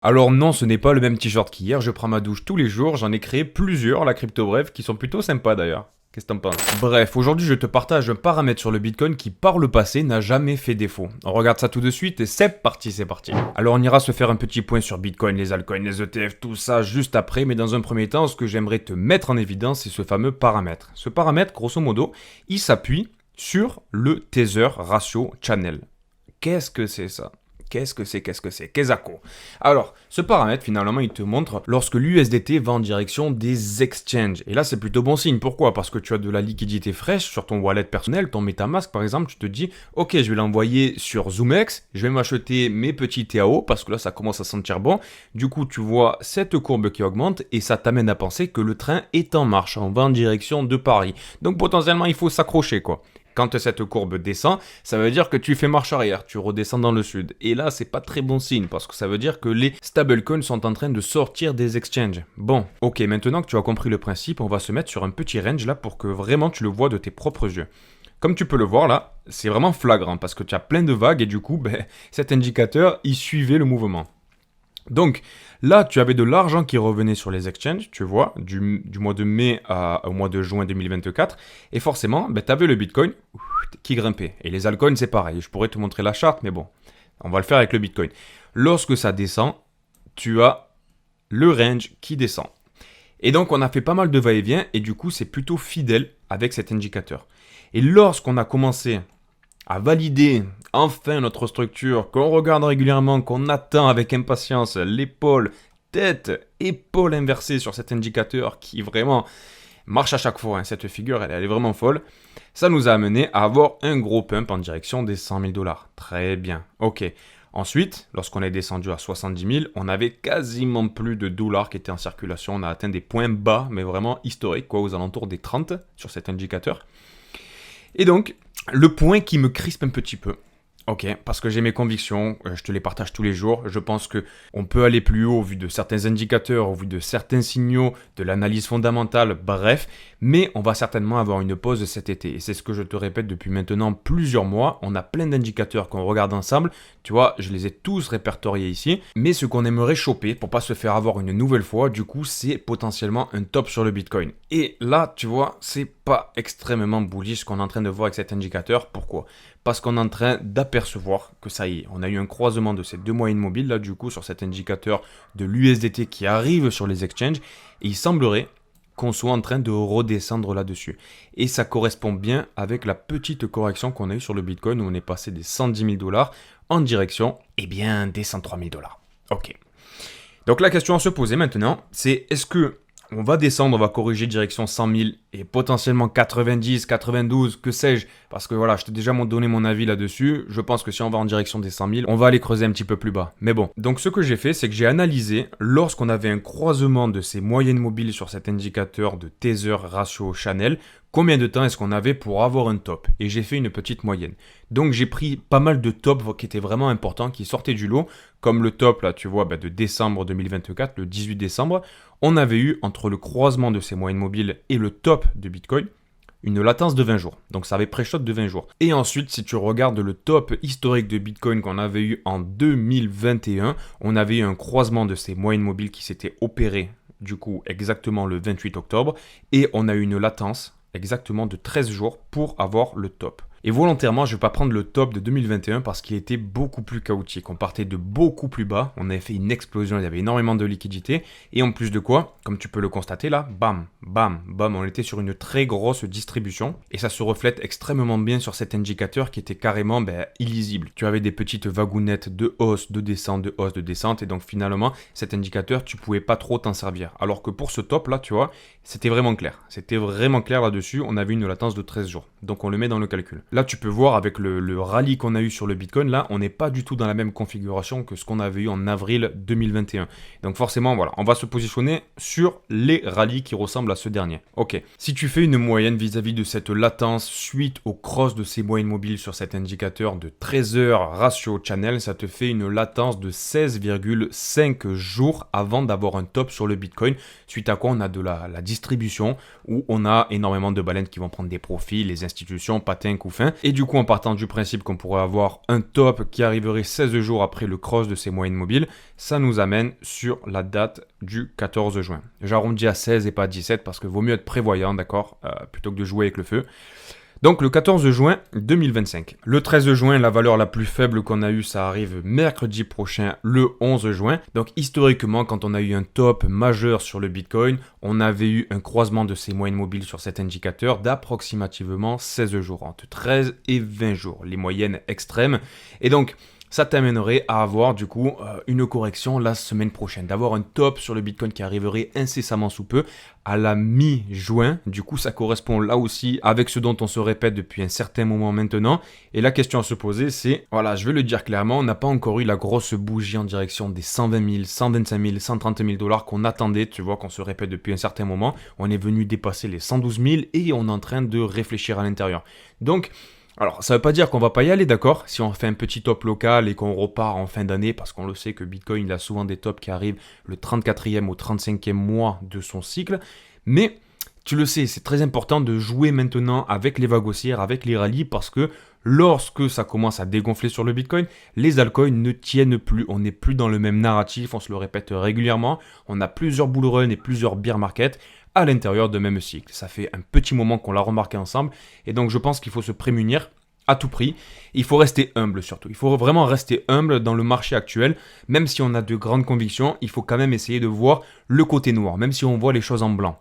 Alors non, ce n'est pas le même t-shirt qu'hier, je prends ma douche tous les jours, j'en ai créé plusieurs, la crypto bref, qui sont plutôt sympas d'ailleurs. Qu'est-ce que t'en penses? Bref, aujourd'hui je te partage un paramètre sur le Bitcoin qui par le passé n'a jamais fait défaut. On regarde ça tout de suite et c'est parti, c'est parti. Alors on ira se faire un petit point sur Bitcoin, les altcoins, les ETF, tout ça juste après, mais dans un premier temps, ce que j'aimerais te mettre en évidence, c'est ce fameux paramètre. Ce paramètre, grosso modo, il s'appuie sur le Tether Ratio Channel. Qu'est-ce que c'est ça? Qu'est-ce? Alors, ce paramètre, finalement, il te montre lorsque l'USDT va en direction des exchanges. Et là, c'est plutôt bon signe. Pourquoi? Parce que tu as de la liquidité fraîche sur ton wallet personnel, ton MetaMask, par exemple. Tu te dis, ok, je vais l'envoyer sur ZoomX, je vais m'acheter mes petits TAO, parce que là, ça commence à sentir bon. Du coup, tu vois cette courbe qui augmente, et ça t'amène à penser que le train est en marche. On va en direction de Paris. Donc, potentiellement, il faut s'accrocher, quoi. Quand cette courbe descend, ça veut dire que tu fais marche arrière, tu redescends dans le sud. Et là, c'est pas très bon signe parce que ça veut dire que les stablecoins sont en train de sortir des exchanges. Bon, ok, maintenant que tu as compris le principe, on va se mettre sur un petit range là pour que vraiment tu le vois de tes propres yeux. Comme tu peux le voir là, c'est vraiment flagrant parce que tu as plein de vagues et du coup, cet indicateur, il suivait le mouvement. Donc là, tu avais de l'argent qui revenait sur les exchanges, tu vois, du mois de mai au mois de juin 2024. Et forcément, tu avais le Bitcoin qui grimpait. Et les altcoins, c'est pareil. Je pourrais te montrer la charte, mais bon, on va le faire avec le Bitcoin. Lorsque ça descend, tu as le range qui descend. Et donc, on a fait pas mal de va-et-vient et du coup, c'est plutôt fidèle avec cet indicateur. Et lorsqu'on a commencé à valider enfin notre structure, qu'on regarde régulièrement, qu'on attend avec impatience l'épaule, tête, épaule inversée sur cet indicateur qui vraiment marche à chaque fois. Hein. Cette figure, elle est vraiment folle. Ça nous a amené à avoir un gros pump en direction des 100 000 $. Très bien. Ok. Ensuite, lorsqu'on est descendu à 70 000, on avait quasiment plus de dollars qui étaient en circulation. On a atteint des points bas, mais vraiment historiques, quoi, aux alentours des 30 sur cet indicateur. Et donc, le point qui me crispe un petit peu, ok, parce que j'ai mes convictions, je te les partage tous les jours, je pense qu'on peut aller plus haut au vu de certains indicateurs, au vu de certains signaux, de l'analyse fondamentale, bref, mais on va certainement avoir une pause cet été. Et c'est ce que je te répète depuis maintenant plusieurs mois, on a plein d'indicateurs qu'on regarde ensemble, tu vois, je les ai tous répertoriés ici, mais ce qu'on aimerait choper pour pas se faire avoir une nouvelle fois, du coup, c'est potentiellement un top sur le Bitcoin. Et là, tu vois, c'est pas extrêmement bullish ce qu'on est en train de voir avec cet indicateur. Pourquoi? Parce qu'on est en train d'apercevoir que ça y est, on a eu un croisement de ces deux moyennes mobiles là du coup sur cet indicateur de l'USDT qui arrive sur les exchanges et il semblerait qu'on soit en train de redescendre là-dessus. Et ça correspond bien avec la petite correction qu'on a eue sur le Bitcoin où on est passé des 110 000 $ en direction, des 103 000 $. Ok. Donc la question à se poser maintenant, c'est est-ce que on va descendre, on va corriger direction 100 000 et potentiellement 90, 92, que sais-je. Parce que voilà, je t'ai déjà donné mon avis là-dessus. Je pense que si on va en direction des 100 000, on va aller creuser un petit peu plus bas. Mais bon, donc ce que j'ai fait, c'est que j'ai analysé lorsqu'on avait un croisement de ces moyennes mobiles sur cet indicateur de Tether Ratio Channel, combien de temps est-ce qu'on avait pour avoir un top? Et j'ai fait une petite moyenne. Donc j'ai pris pas mal de tops qui étaient vraiment importants, qui sortaient du lot, comme le top là, tu vois, de décembre 2024, le 18 décembre, on avait eu entre le croisement de ces moyennes mobiles et le top de Bitcoin, une latence de 20 jours. Donc ça avait pré-shot de 20 jours. Et ensuite, si tu regardes le top historique de Bitcoin qu'on avait eu en 2021, on avait eu un croisement de ces moyennes mobiles qui s'étaient opérées du coup exactement le 28 octobre et on a eu une latence exactement de 13 jours pour avoir le top. Et volontairement, je ne vais pas prendre le top de 2021 parce qu'il était beaucoup plus chaotique. On partait de beaucoup plus bas, on avait fait une explosion, il y avait énormément de liquidités. Et en plus de quoi, comme tu peux le constater là, bam, bam, bam, on était sur une très grosse distribution. Et ça se reflète extrêmement bien sur cet indicateur qui était carrément illisible. Tu avais des petites wagounettes de hausse, de descente, de hausse, de descente. Et donc finalement, cet indicateur, tu pouvais pas trop t'en servir. Alors que pour ce top là, tu vois, c'était vraiment clair. C'était vraiment clair là-dessus, on avait une latence de 13 jours. Donc on le met dans le calcul. Là, tu peux voir avec le rallye qu'on a eu sur le Bitcoin, là, on n'est pas du tout dans la même configuration que ce qu'on avait eu en avril 2021. Donc forcément, voilà, on va se positionner sur les rallyes qui ressemblent à ce dernier. Ok, si tu fais une moyenne vis-à-vis de cette latence suite au cross de ces moyennes mobiles sur cet indicateur de Tether Ratio Channel, ça te fait une latence de 16,5 jours avant d'avoir un top sur le Bitcoin, suite à quoi on a de la distribution, où on a énormément de baleines qui vont prendre des profits, les institutions, patins, couffins, fin. Et du coup, en partant du principe qu'on pourrait avoir un top qui arriverait 16 jours après le cross de ces moyennes mobiles, ça nous amène sur la date du 14 juin. J'arrondis à 16 et pas à 17 parce que vaut mieux être prévoyant, d'accord, plutôt que de jouer avec le feu. Donc le 14 juin 2025. Le 13 juin, la valeur la plus faible qu'on a eue, ça arrive mercredi prochain, le 11 juin. Donc historiquement, quand on a eu un top majeur sur le Bitcoin, on avait eu un croisement de ces moyennes mobiles sur cet indicateur d'approximativement 16 jours, entre 13 et 20 jours, les moyennes extrêmes. Et donc, ça t'amènerait à avoir du coup une correction la semaine prochaine, d'avoir un top sur le Bitcoin qui arriverait incessamment sous peu à la mi-juin. Du coup, ça correspond là aussi avec ce dont on se répète depuis un certain moment maintenant. Et la question à se poser, c'est, voilà, je vais le dire clairement, on n'a pas encore eu la grosse bougie en direction des 120 000, 125 000, 130 000 dollars qu'on attendait, tu vois, qu'on se répète depuis un certain moment. On est venu dépasser les 112 000 et on est en train de réfléchir à l'intérieur. Donc, alors, ça ne veut pas dire qu'on va pas y aller, d'accord? Si on fait un petit top local et qu'on repart en fin d'année, parce qu'on le sait que Bitcoin, il a souvent des tops qui arrivent le 34e ou 35e mois de son cycle. Mais, tu le sais, c'est très important de jouer maintenant avec les vagues haussières, avec les rallyes, parce que lorsque ça commence à dégonfler sur le Bitcoin, les altcoins ne tiennent plus. On n'est plus dans le même narratif, on se le répète régulièrement. On a plusieurs bull run et plusieurs bear market à l'intérieur de même cycle. Ça fait un petit moment qu'on l'a remarqué ensemble et donc je pense qu'il faut se prémunir à tout prix. Il faut rester humble surtout. Il faut vraiment rester humble dans le marché actuel. Même si on a de grandes convictions, il faut quand même essayer de voir le côté noir, même si on voit les choses en blanc.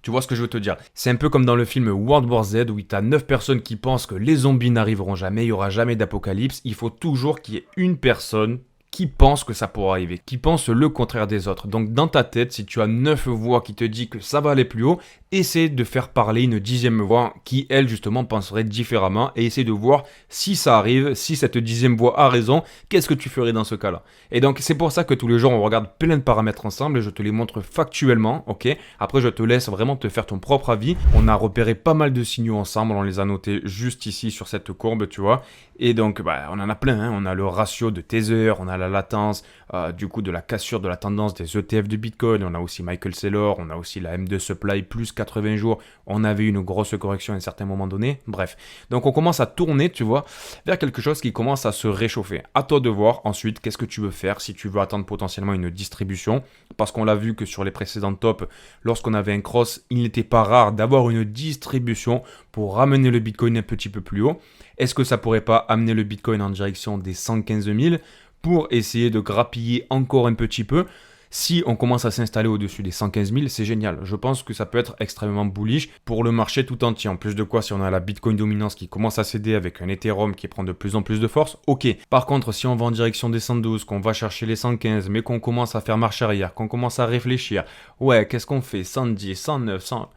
Tu vois ce que je veux te dire? C'est un peu comme dans le film World War Z où tu as 9 personnes qui pensent que les zombies n'arriveront jamais, il n'y aura jamais d'apocalypse. Il faut toujours qu'il y ait une personne qui pense que ça pourra arriver, qui pense le contraire des autres. Donc dans ta tête, si tu as 9 voix qui te disent que ça va aller plus haut, essaie de faire parler une 10e voix qui, elle, justement, penserait différemment et essaie de voir si ça arrive, si cette 10e voix a raison, qu'est-ce que tu ferais dans ce cas-là. Et donc c'est pour ça que tous les jours on regarde plein de paramètres ensemble et je te les montre factuellement, ok? Après je te laisse vraiment te faire ton propre avis. On a repéré pas mal de signaux ensemble, on les a notés juste ici sur cette courbe, tu vois. Et donc on en a plein, hein. On a le ratio de Tether, on a la latence, du coup de la cassure de la tendance des ETF de Bitcoin, on a aussi Michael Saylor, on a aussi la M2 Supply plus 80 jours, on avait eu une grosse correction à un certain moment donné, bref. Donc on commence à tourner, tu vois, vers quelque chose qui commence à se réchauffer. À toi de voir ensuite qu'est-ce que tu veux faire, si tu veux attendre potentiellement une distribution, parce qu'on l'a vu que sur les précédents tops, lorsqu'on avait un cross, il n'était pas rare d'avoir une distribution pour ramener le Bitcoin un petit peu plus haut. Est-ce que ça pourrait pas amener le Bitcoin en direction des 115 000 pour essayer de grappiller encore un petit peu? Si on commence à s'installer au-dessus des 115 000, c'est génial. Je pense que ça peut être extrêmement bullish pour le marché tout entier. En plus de quoi, si on a la Bitcoin dominance qui commence à céder avec un Ethereum qui prend de plus en plus de force, ok. Par contre, si on va en direction des 112, qu'on va chercher les 115, mais qu'on commence à faire marche arrière, qu'on commence à réfléchir, ouais, qu'est-ce qu'on fait? 110, 109, 100...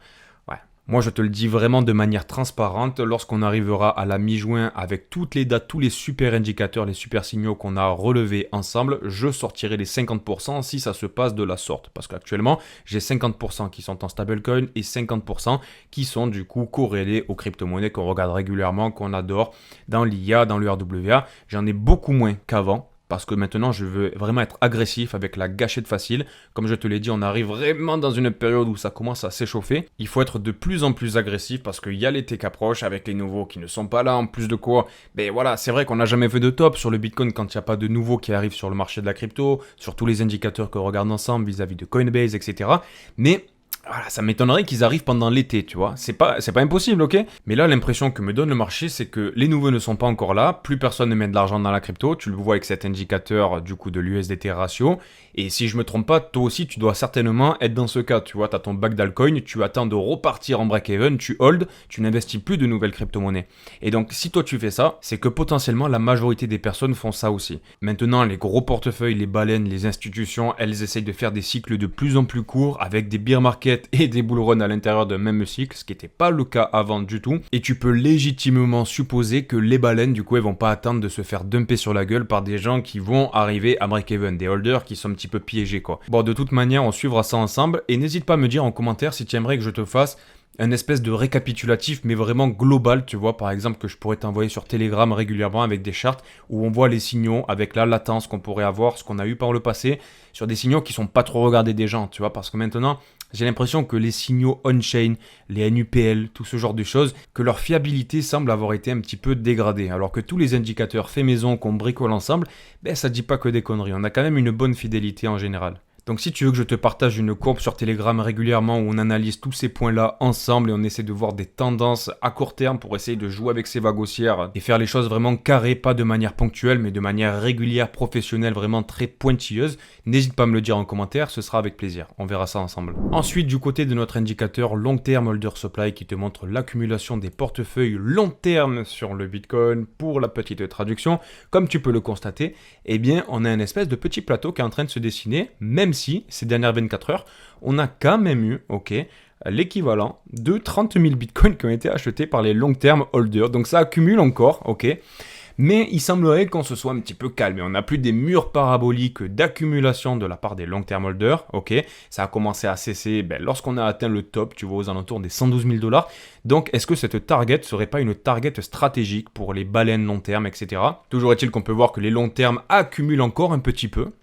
Moi, je te le dis vraiment de manière transparente, lorsqu'on arrivera à la mi-juin avec toutes les dates, tous les super indicateurs, les super signaux qu'on a relevés ensemble, je sortirai les 50% si ça se passe de la sorte. Parce qu'actuellement, j'ai 50% qui sont en stablecoin et 50% qui sont du coup corrélés aux crypto-monnaies qu'on regarde régulièrement, qu'on adore dans l'IA, dans le RWA. J'en ai beaucoup moins qu'avant. Parce que maintenant, je veux vraiment être agressif avec la gâchette facile. Comme je te l'ai dit, on arrive vraiment dans une période où ça commence à s'échauffer. Il faut être de plus en plus agressif parce qu'il y a l'été qui approche avec les nouveaux qui ne sont pas là. En plus de quoi, ben voilà, c'est vrai qu'on n'a jamais fait de top sur le Bitcoin quand il n'y a pas de nouveaux qui arrivent sur le marché de la crypto, sur tous les indicateurs qu'on regarde ensemble vis-à-vis de Coinbase, etc. Mais voilà, ça m'étonnerait qu'ils arrivent pendant l'été, tu vois. C'est pas impossible, ok? Mais là, l'impression que me donne le marché, c'est que les nouveaux ne sont pas encore là. Plus personne ne met de l'argent dans la crypto. Tu le vois avec cet indicateur, du coup, de l'USDT ratio. Et si je me trompe pas, toi aussi, tu dois certainement être dans ce cas. Tu vois, tu as ton bac d'altcoin, tu attends de repartir en break-even, tu hold, tu n'investis plus de nouvelles crypto-monnaies. Et donc, si toi tu fais ça, c'est que potentiellement la majorité des personnes font ça aussi. Maintenant, les gros portefeuilles, les baleines, les institutions, elles essayent de faire des cycles de plus en plus courts avec des bear markets et des bull runs à l'intérieur d'un même cycle, ce qui n'était pas le cas avant du tout. Et tu peux légitimement supposer que les baleines, du coup, elles vont pas attendre de se faire dumper sur la gueule par des gens qui vont arriver à break-even, des holders qui sont un petit peu piégés, quoi. Bon, de toute manière, on suivra ça ensemble et n'hésite pas à me dire en commentaire si tu aimerais que je te fasse un espèce de récapitulatif, mais vraiment global, tu vois, par exemple, que je pourrais t'envoyer sur Telegram régulièrement avec des charts où on voit les signaux avec la latence qu'on pourrait avoir, ce qu'on a eu par le passé, sur des signaux qui sont pas trop regardés des gens, tu vois, parce que maintenant, J'ai l'impression que les signaux on-chain, les NUPL, tout ce genre de choses, que leur fiabilité semble avoir été un petit peu dégradée. Alors que tous les indicateurs faits maison qu'on bricole ensemble, ça dit pas que des conneries. On a quand même une bonne fidélité en général. Donc si tu veux que je te partage une courbe sur Telegram régulièrement où on analyse tous ces points-là ensemble et on essaie de voir des tendances à court terme pour essayer de jouer avec ces vagues haussières et faire les choses vraiment carrées, pas de manière ponctuelle mais de manière régulière, professionnelle, vraiment très pointilleuse, n'hésite pas à me le dire en commentaire, ce sera avec plaisir. On verra ça ensemble. Ensuite, du côté de notre indicateur long terme holder supply qui te montre l'accumulation des portefeuilles long terme sur le Bitcoin pour la petite traduction, comme tu peux le constater, eh bien on a une espèce de petit plateau qui est en train de se dessiner, même si ces dernières 24 heures, on a quand même eu, l'équivalent de 30 000 bitcoins qui ont été achetés par les long-term holders. Donc ça accumule encore, mais il semblerait qu'on se soit un petit peu calmé. On n'a plus des murs paraboliques d'accumulation de la part des long-term holders, Ça a commencé à cesser lorsqu'on a atteint le top, tu vois, aux alentours des 112 000 $. Donc, est-ce que cette target serait pas une target stratégique pour les baleines long terme, etc. Toujours est-il qu'on peut voir que les long termes accumulent encore un petit peu,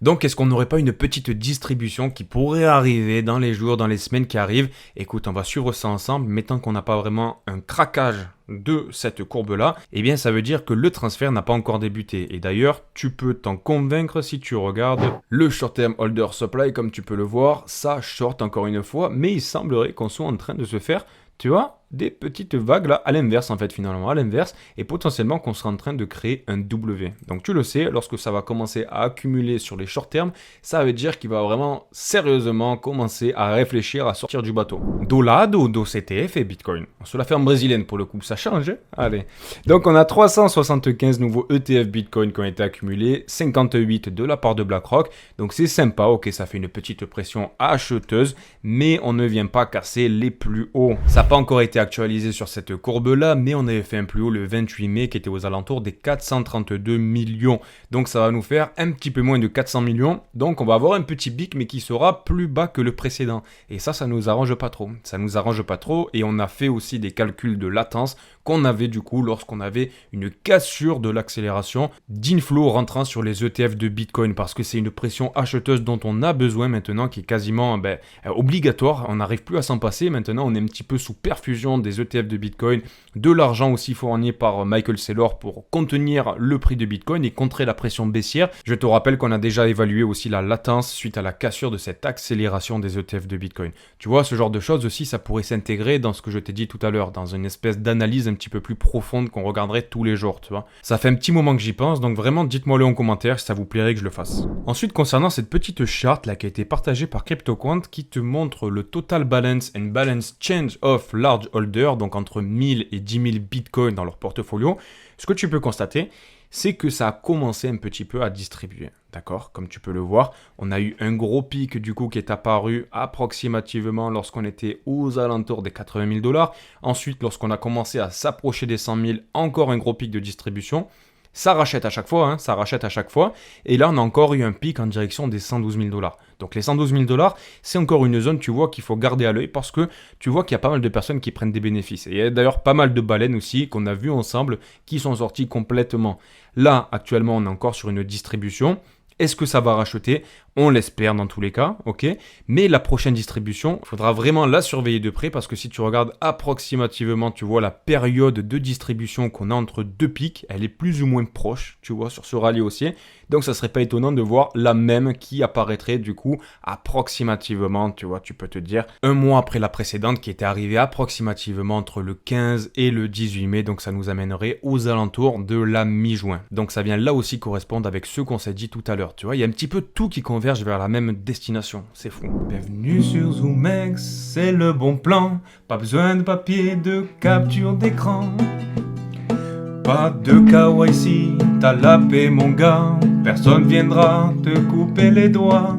Donc, est-ce qu'on n'aurait pas une petite distribution qui pourrait arriver dans les jours, dans les semaines qui arrivent? Écoute, on va suivre ça ensemble, mais tant qu'on n'a pas vraiment un craquage de cette courbe-là, eh bien ça veut dire que le transfert n'a pas encore débuté. Et d'ailleurs, tu peux t'en convaincre si tu regardes le short-term holder supply, comme tu peux le voir, ça short encore une fois, mais il semblerait qu'on soit en train de se faire, tu vois, des petites vagues là, à l'inverse en fait finalement, à l'inverse, et potentiellement qu'on sera en train de créer un W. Donc tu le sais, lorsque ça va commencer à accumuler sur les short termes, ça veut dire qu'il va vraiment sérieusement commencer à réfléchir à sortir du bateau. Do lado do CTF et Bitcoin. On se la fait en brésilienne pour le coup, ça change, hein. Allez. Donc on a 375 nouveaux ETF Bitcoin qui ont été accumulés, 58 de la part de BlackRock, donc c'est sympa, ça fait une petite pression acheteuse, mais on ne vient pas casser les plus hauts. Ça n'a pas encore été actualisé sur cette courbe-là, mais on avait fait un plus haut le 28 mai qui était aux alentours des 432 millions. Donc ça va nous faire un petit peu moins de 400 millions. Donc on va avoir un petit pic, mais qui sera plus bas que le précédent. Et ça nous arrange pas trop. Ça nous arrange pas trop. Et on a fait aussi des calculs de latence qu'on avait du coup lorsqu'on avait une cassure de l'accélération d'inflow rentrant sur les ETF de Bitcoin, parce que c'est une pression acheteuse dont on a besoin maintenant, qui est quasiment obligatoire. On n'arrive plus à s'en passer. Maintenant, on est un petit peu sous perfusion des ETF de Bitcoin, de l'argent aussi fourni par Michael Saylor pour contenir le prix de Bitcoin et contrer la pression baissière. Je te rappelle qu'on a déjà évalué aussi la latence suite à la cassure de cette accélération des ETF de Bitcoin. Tu vois, ce genre de choses aussi, ça pourrait s'intégrer dans ce que je t'ai dit tout à l'heure, dans une espèce d'analyse un petit peu plus profonde qu'on regarderait tous les jours, tu vois. Ça fait un petit moment que j'y pense, donc vraiment dites-moi-le en commentaire si ça vous plairait que je le fasse. Ensuite, concernant cette petite charte là qui a été partagée par CryptoQuant, qui te montre le total balance and balance change of large holders, donc entre 1000 et 10 000 bitcoins dans leur portfolio, ce que tu peux constater, c'est que ça a commencé un petit peu à distribuer. D'accord? Comme tu peux le voir, on a eu un gros pic du coup qui est apparu approximativement lorsqu'on était aux alentours des 80 000 $. Ensuite, lorsqu'on a commencé à s'approcher des 100 000, encore un gros pic de distribution. Ça rachète à chaque fois, ça rachète à chaque fois. Et là, on a encore eu un pic en direction des 112 000 $. Donc les 112 000 $, c'est encore une zone, tu vois, qu'il faut garder à l'œil parce que tu vois qu'il y a pas mal de personnes qui prennent des bénéfices. Et il y a d'ailleurs pas mal de baleines aussi qu'on a vues ensemble qui sont sorties complètement. Là, actuellement, on est encore sur une distribution. Est-ce que ça va racheter? On l'espère dans tous les cas, Mais la prochaine distribution, il faudra vraiment la surveiller de près parce que si tu regardes approximativement, tu vois la période de distribution qu'on a entre deux pics, elle est plus ou moins proche, tu vois, sur ce rallye haussier. Donc ça serait pas étonnant de voir la même qui apparaîtrait du coup approximativement, tu vois, tu peux te dire, un mois après la précédente qui était arrivée approximativement entre le 15 et le 18 mai. Donc ça nous amènerait aux alentours de la mi-juin. Donc ça vient là aussi correspondre avec ce qu'on s'est dit tout à l'heure. Tu vois, il y a un petit peu tout qui converge vers la même destination. C'est fou. Bienvenue sur ZoomX, c'est le bon plan. Pas besoin de papier, de capture d'écran. Pas de KYC, t'as la paix mon gars. Personne viendra te couper les doigts.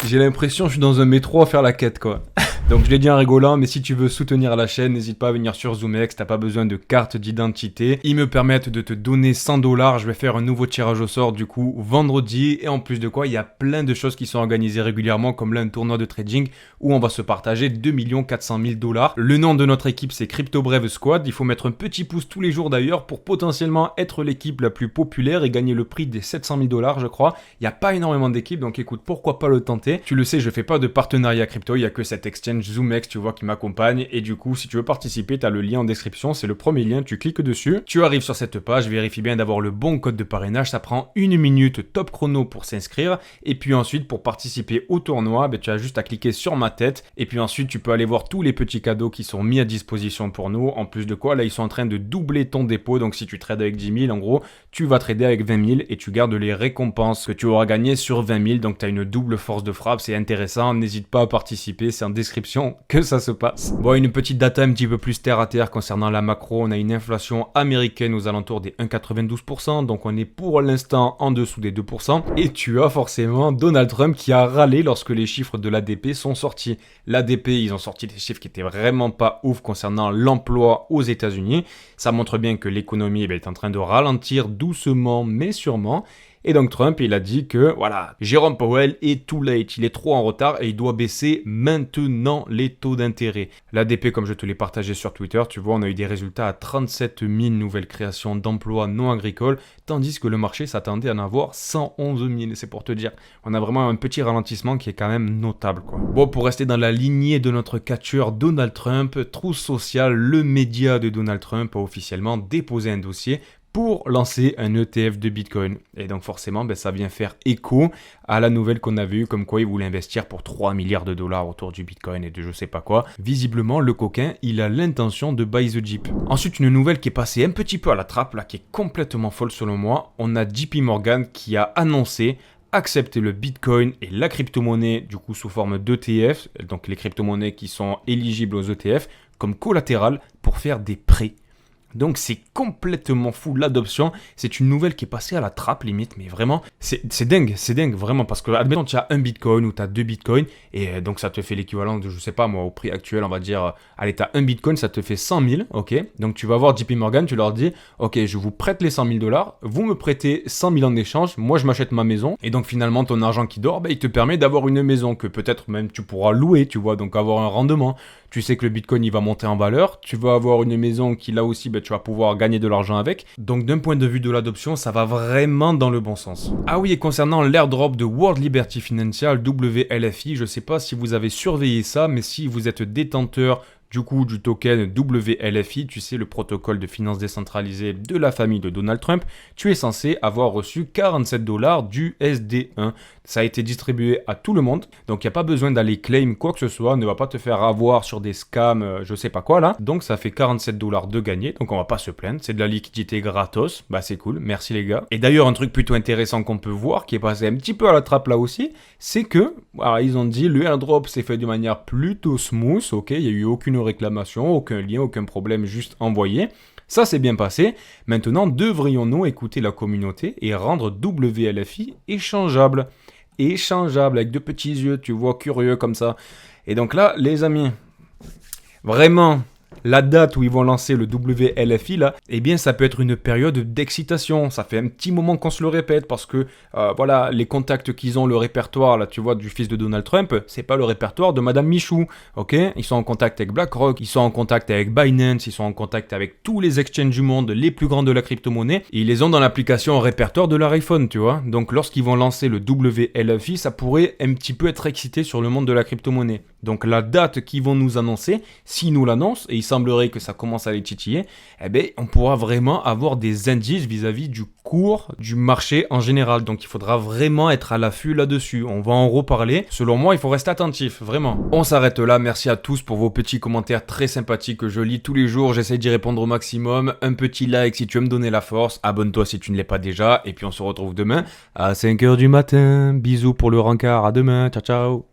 J'ai l'impression que je suis dans un métro à faire la quête quoi. Donc je l'ai dit en rigolant, mais si tu veux soutenir la chaîne, n'hésite pas à venir sur ZoomX, t'as pas besoin de carte d'identité. Ils me permettent de te donner 100$, je vais faire un nouveau tirage au sort du coup vendredi, et en plus de quoi, il y a plein de choses qui sont organisées régulièrement, comme là un tournoi de trading où on va se partager 2 400 000 $. Le nom de notre équipe c'est CryptoBrev Squad, il faut mettre un petit pouce tous les jours d'ailleurs pour potentiellement être l'équipe la plus populaire et gagner le prix des 700 000 $, je crois. Il n'y a pas énormément d'équipes, donc écoute, pourquoi pas le tenter. Tu le sais, je fais pas de partenariat crypto, il y a que cet exchange ZoomX, tu vois, qui m'accompagne, et du coup, si tu veux participer, tu as le lien en description, c'est le premier lien, tu cliques dessus, tu arrives sur cette page, vérifie bien d'avoir le bon code de parrainage, ça prend 1 minute top chrono pour s'inscrire, et puis ensuite, pour participer au tournoi, tu as juste à cliquer sur ma tête, et puis ensuite, tu peux aller voir tous les petits cadeaux qui sont mis à disposition pour nous, en plus de quoi, là, ils sont en train de doubler ton dépôt, donc si tu trades avec 10 000, en gros, tu vas trader avec 20 000, et tu gardes les récompenses que tu auras gagnées sur 20 000, donc tu as une double force de frappe, c'est intéressant, n'hésite pas à participer, c'est en description que ça se passe. Bon, une petite data un petit peu plus terre à terre concernant la macro, on a une inflation américaine aux alentours des 1,92%, donc on est pour l'instant en dessous des 2%, et tu as forcément Donald Trump qui a râlé lorsque les chiffres de l'ADP sont sortis. L'ADP, ils ont sorti des chiffres qui étaient vraiment pas ouf concernant l'emploi aux États-Unis, ça montre bien que l'économie est en train de ralentir doucement mais sûrement. Et donc Trump, il a dit que, voilà, Jérôme Powell est too late, il est trop en retard et il doit baisser maintenant les taux d'intérêt. L'ADP, comme je te l'ai partagé sur Twitter, tu vois, on a eu des résultats à 37 000 nouvelles créations d'emplois non agricoles, tandis que le marché s'attendait à en avoir 111 000, c'est pour te dire. On a vraiment un petit ralentissement qui est quand même notable, quoi. Bon, pour rester dans la lignée de notre catcheur Donald Trump, Truth Social, le média de Donald Trump, a officiellement déposé un dossier pour lancer un ETF de Bitcoin. Et donc forcément, ça vient faire écho à la nouvelle qu'on avait eue comme quoi il voulait investir pour 3 milliards de dollars autour du Bitcoin et de je sais pas quoi. Visiblement, le coquin, il a l'intention de buy the Jeep. Ensuite, une nouvelle qui est passée un petit peu à la trappe, là, qui est complètement folle selon moi. On a JP Morgan qui a annoncé accepter le Bitcoin et la crypto-monnaie, du coup sous forme d'ETF, donc les crypto-monnaies qui sont éligibles aux ETF, comme collatéral pour faire des prêts. Donc c'est complètement fou l'adoption, c'est une nouvelle qui est passée à la trappe limite, mais vraiment, c'est dingue vraiment, parce que admettons tu as un bitcoin ou tu as 2 bitcoins, et donc ça te fait l'équivalent de, je sais pas moi, au prix actuel, on va dire, allez, tu as un bitcoin, ça te fait 100 000, ok, donc tu vas voir JP Morgan, tu leur dis, ok, je vous prête les 100 000 $, vous me prêtez 100 000 en échange, moi je m'achète ma maison, et donc finalement ton argent qui dort, il te permet d'avoir une maison que peut-être même tu pourras louer, tu vois, donc avoir un rendement. Tu sais que le Bitcoin, il va monter en valeur. Tu vas avoir une maison qui, là aussi, tu vas pouvoir gagner de l'argent avec. Donc, d'un point de vue de l'adoption, ça va vraiment dans le bon sens. Ah oui, et concernant l'airdrop de World Liberty Financial, WLFI, je ne sais pas si vous avez surveillé ça, mais si vous êtes détenteur du coup du token WLFI, tu sais, le protocole de finance décentralisée de la famille de Donald Trump, tu es censé avoir reçu 47 $ du SD1. Ça a été distribué à tout le monde, donc il n'y a pas besoin d'aller claim quoi que ce soit, ne va pas te faire avoir sur des scams, je sais pas quoi là. Donc ça fait 47 $ de gagné, donc on va pas se plaindre, c'est de la liquidité gratos, c'est cool, merci les gars. Et d'ailleurs un truc plutôt intéressant qu'on peut voir, qui est passé un petit peu à la trappe là aussi, c'est que, voilà, ils ont dit le airdrop s'est fait de manière plutôt smooth, ok, il n'y a eu aucune réclamation, aucun lien, aucun problème, juste envoyé. Ça s'est bien passé. Maintenant, devrions-nous écouter la communauté et rendre WLFI échangeable? Échangeable, avec deux petits yeux, tu vois, curieux comme ça. Et donc là, les amis, vraiment, la date où ils vont lancer le WLFI là, eh bien ça peut être une période d'excitation. Ça fait un petit moment qu'on se le répète parce que voilà, les contacts qu'ils ont, le répertoire là, tu vois, du fils de Donald Trump, c'est pas le répertoire de Madame Michou, ok? Ils sont en contact avec BlackRock, ils sont en contact avec Binance, ils sont en contact avec tous les exchanges du monde, les plus grands de la crypto-monnaie, et ils les ont dans l'application répertoire de leur iPhone, tu vois. Donc lorsqu'ils vont lancer le WLFI, ça pourrait un petit peu être excité sur le monde de la crypto-monnaie. Donc la date qu'ils vont nous annoncer, s'ils nous l'annoncent, et il semblerait que ça commence à les titiller, eh bien, on pourra vraiment avoir des indices vis-à-vis du cours du marché en général. Donc il faudra vraiment être à l'affût là-dessus. On va en reparler. Selon moi, il faut rester attentif, vraiment. On s'arrête là. Merci à tous pour vos petits commentaires très sympathiques que je lis tous les jours. J'essaie d'y répondre au maximum. Un petit like si tu veux me donner la force. Abonne-toi si tu ne l'es pas déjà. Et puis on se retrouve demain à 5h du matin. Bisous pour le rencard. À demain. Ciao, ciao.